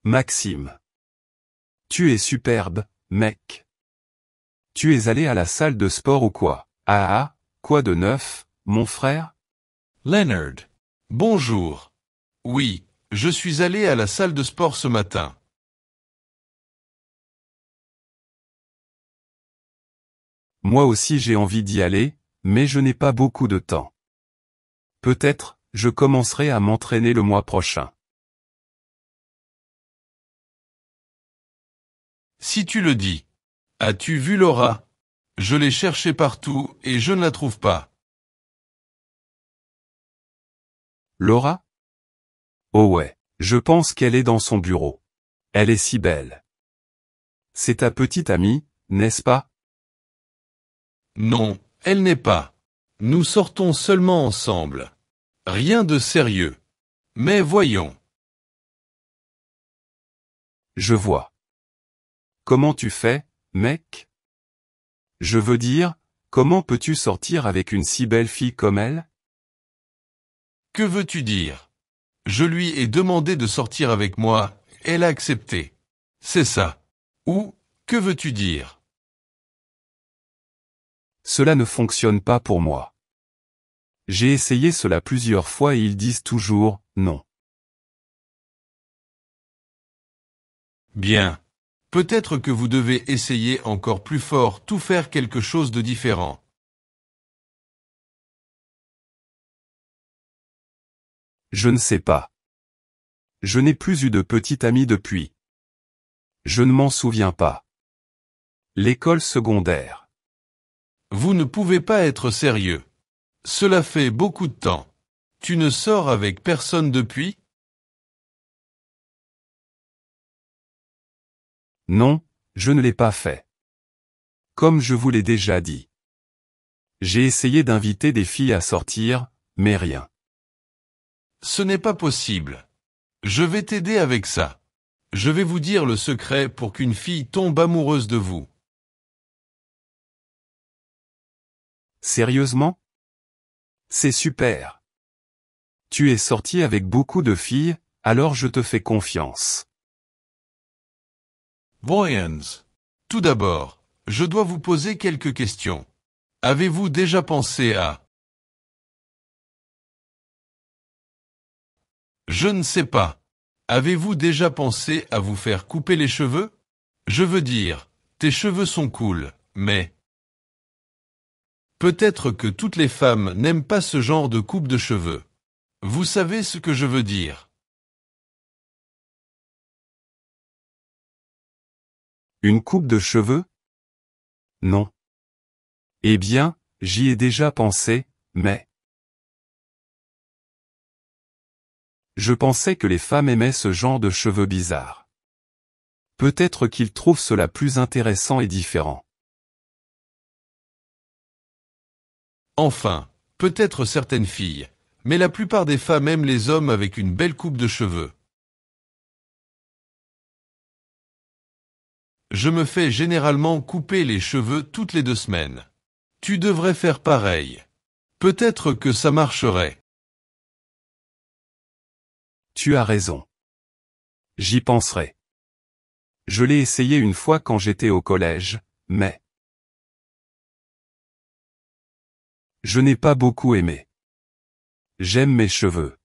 Maxime. Tu es superbe, mec. Tu es allé à la salle de sport ou quoi? Ah, quoi de neuf, mon frère? Leonard. Bonjour. Oui, je suis allé à la salle de sport ce matin. Moi aussi j'ai envie d'y aller, mais je n'ai pas beaucoup de temps. Peut-être, je commencerai à m'entraîner le mois prochain. Si tu le dis. As-tu vu Laura? Je l'ai cherchée partout et je ne la trouve pas. Laura? Oh ouais, je pense qu'elle est dans son bureau. Elle est si belle. C'est ta petite amie, n'est-ce pas? Non, elle n'est pas. Nous sortons seulement ensemble. Rien de sérieux. Mais voyons. Je vois. Comment tu fais, mec? Je veux dire, comment peux-tu sortir avec une si belle fille comme elle? Que veux-tu dire? Je lui ai demandé de sortir avec moi, elle a accepté. C'est ça. Ou, que veux-tu dire? Cela ne fonctionne pas pour moi. J'ai essayé cela plusieurs fois et ils disent toujours, non. Bien. Peut-être que vous devez essayer encore plus fort, tout faire quelque chose de différent. Je ne sais pas. Je n'ai plus eu de petite amie depuis. Je ne m'en souviens pas. L'école secondaire. Vous ne pouvez pas être sérieux. Cela fait beaucoup de temps. Tu ne sors avec personne depuis? Non, je ne l'ai pas fait. Comme je vous l'ai déjà dit. J'ai essayé d'inviter des filles à sortir, mais rien. Ce n'est pas possible. Je vais t'aider avec ça. Je vais vous dire le secret pour qu'une fille tombe amoureuse de vous. Sérieusement? C'est super. Tu es sorti avec beaucoup de filles, alors je te fais confiance. Voyons. Tout d'abord, je dois vous poser quelques questions. Avez-vous déjà pensé à... Je ne sais pas. Avez-vous déjà pensé à vous faire couper les cheveux? Je veux dire, tes cheveux sont cool, mais... Peut-être que toutes les femmes n'aiment pas ce genre de coupe de cheveux. Vous savez ce que je veux dire. Une coupe de cheveux? Non. Eh bien, j'y ai déjà pensé, mais... Je pensais que les femmes aimaient ce genre de cheveux bizarres. Peut-être qu'ils trouvent cela plus intéressant et différent. Enfin, peut-être certaines filles, mais la plupart des femmes aiment les hommes avec une belle coupe de cheveux. Je me fais généralement couper les cheveux toutes les 2 semaines. Tu devrais faire pareil. Peut-être que ça marcherait. Tu as raison. J'y penserai. Je l'ai essayé une fois quand j'étais au collège, mais... Je n'ai pas beaucoup aimé. J'aime mes cheveux.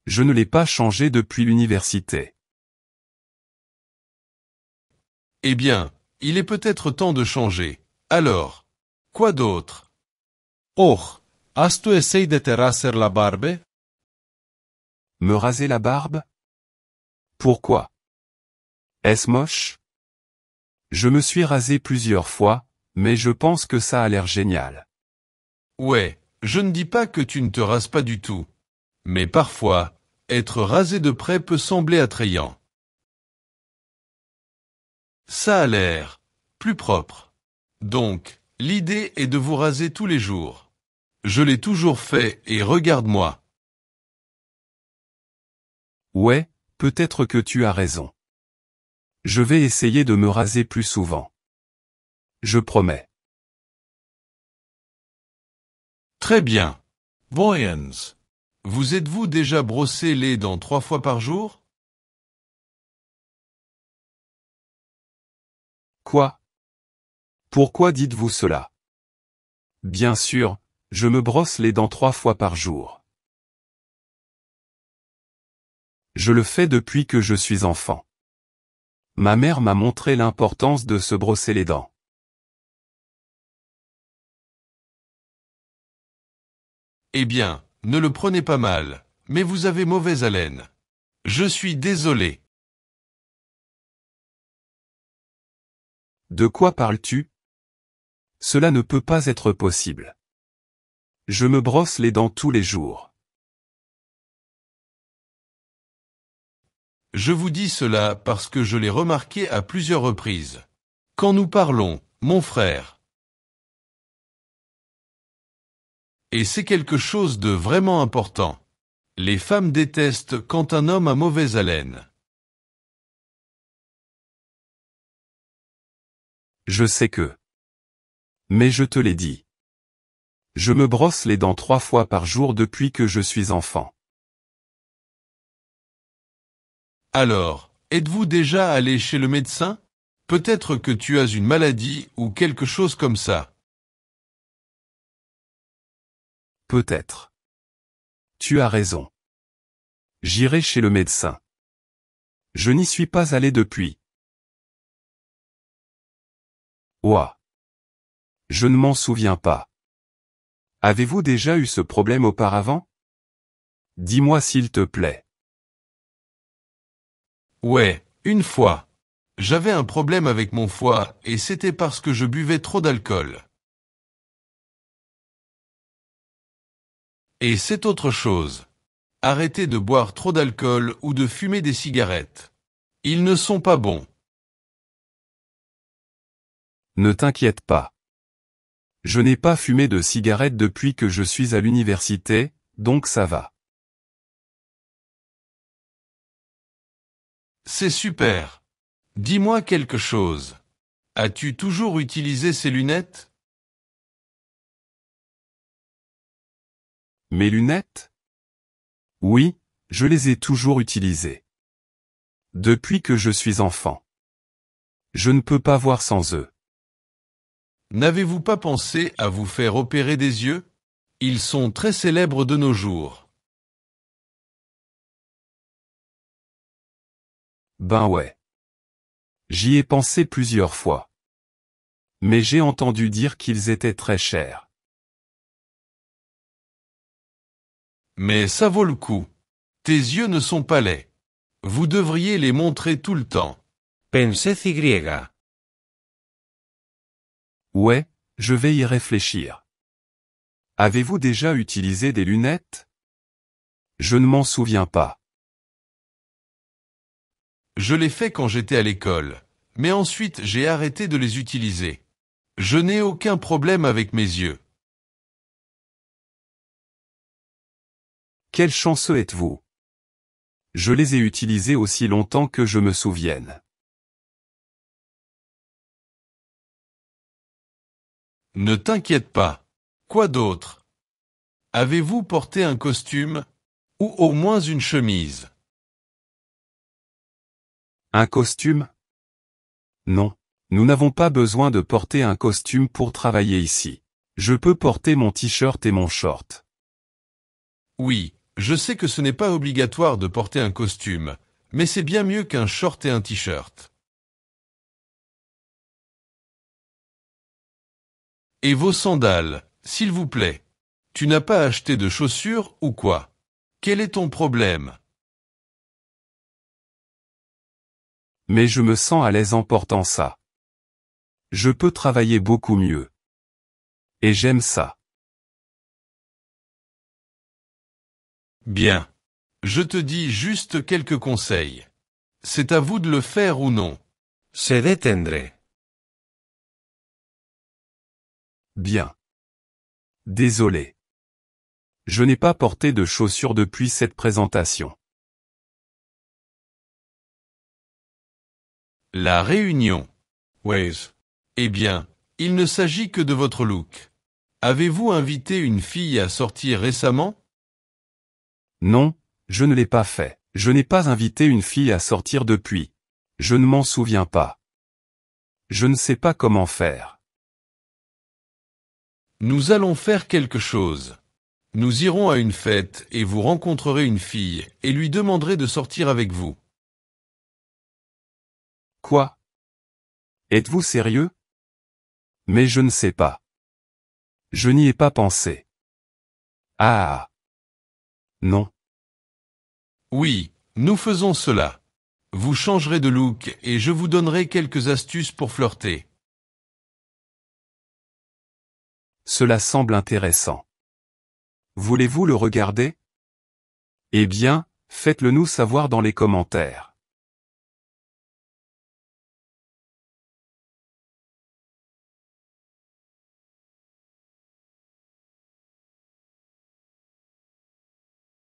Je ne l'ai pas changé depuis l'université. Eh bien, il est peut-être temps de changer. Alors, quoi d'autre? Oh, hast du essayé de te raser la barbe? Me raser la barbe? Pourquoi? Est-ce moche? Je me suis rasé plusieurs fois, mais je pense que ça a l'air génial. Ouais, je ne dis pas que tu ne te rases pas du tout. Mais parfois, être rasé de près peut sembler attrayant. Ça a l'air plus propre. Donc, l'idée est de vous raser tous les jours. Je l'ai toujours fait et regarde-moi. Ouais, peut-être que tu as raison. Je vais essayer de me raser plus souvent. Je promets. Très bien. Voyons. Vous êtes-vous déjà brossé les dents 3 fois par jour? Quoi? Pourquoi dites-vous cela? Bien sûr, je me brosse les dents 3 fois par jour. Je le fais depuis que je suis enfant. Ma mère m'a montré l'importance de se brosser les dents. Eh bien, ne le prenez pas mal, mais vous avez mauvaise haleine. Je suis désolé. De quoi parles-tu? Cela ne peut pas être possible. Je me brosse les dents tous les jours. Je vous dis cela parce que je l'ai remarqué à plusieurs reprises. Quand nous parlons, mon frère. Et c'est quelque chose de vraiment important. Les femmes détestent quand un homme a mauvaise haleine. Je sais que. Mais je te l'ai dit. Je me brosse les dents 3 fois par jour depuis que je suis enfant. Alors, êtes-vous déjà allé chez le médecin? Peut-être que tu as une maladie ou quelque chose comme ça. Peut-être. Tu as raison. J'irai chez le médecin. Je n'y suis pas allé depuis. Ouah. Je ne m'en souviens pas. Avez-vous déjà eu ce problème auparavant? Dis-moi s'il te plaît. Ouais, une fois. J'avais un problème avec mon foie et c'était parce que je buvais trop d'alcool. Et c'est autre chose. Arrêtez de boire trop d'alcool ou de fumer des cigarettes. Ils ne sont pas bons. Ne t'inquiète pas. Je n'ai pas fumé de cigarette depuis que je suis à l'université, donc ça va. C'est super. Dis-moi quelque chose. As-tu toujours utilisé ces lunettes? Mes lunettes? Oui, je les ai toujours utilisées. Depuis que je suis enfant. Je ne peux pas voir sans eux. N'avez-vous pas pensé à vous faire opérer des yeux? Ils sont très célèbres de nos jours. Ben ouais. J'y ai pensé plusieurs fois. Mais j'ai entendu dire qu'ils étaient très chers. Mais ça vaut le coup. Tes yeux ne sont pas laids. Vous devriez les montrer tout le temps. Pensez Y. Ouais, je vais y réfléchir. Avez-vous déjà utilisé des lunettes? Je ne m'en souviens pas. Je l'ai fait quand j'étais à l'école, mais ensuite j'ai arrêté de les utiliser. Je n'ai aucun problème avec mes yeux. Quel chanceux êtes-vous? Je les ai utilisés aussi longtemps que je me souvienne. Ne t'inquiète pas. Quoi d'autre? Avez-vous porté un costume? Ou au moins une chemise? Un costume? Non. Nous n'avons pas besoin de porter un costume pour travailler ici. Je peux porter mon t-shirt et mon short. Oui, je sais que ce n'est pas obligatoire de porter un costume, mais c'est bien mieux qu'un short et un t-shirt. Et vos sandales, s'il vous plaît. Tu n'as pas acheté de chaussures ou quoi? Quel est ton problème? Mais je me sens à l'aise en portant ça. Je peux travailler beaucoup mieux. Et j'aime ça. Bien. Je te dis juste quelques conseils. C'est à vous de le faire ou non. Se détendre. Bien. Désolé. Je n'ai pas porté de chaussures depuis cette présentation. La réunion. Ways. Eh bien, il ne s'agit que de votre look. Avez-vous invité une fille à sortir récemment? Non, je ne l'ai pas fait. Je n'ai pas invité une fille à sortir depuis. Je ne m'en souviens pas. Je ne sais pas comment faire. Nous allons faire quelque chose. Nous irons à une fête et vous rencontrerez une fille et lui demanderez de sortir avec vous. Quoi? Êtes-vous sérieux? Mais je ne sais pas. Je n'y ai pas pensé. Ah! Non. Oui, nous faisons cela. Vous changerez de look et je vous donnerai quelques astuces pour flirter. Cela semble intéressant. Voulez-vous le regarder? Eh bien, faites-le nous savoir dans les commentaires.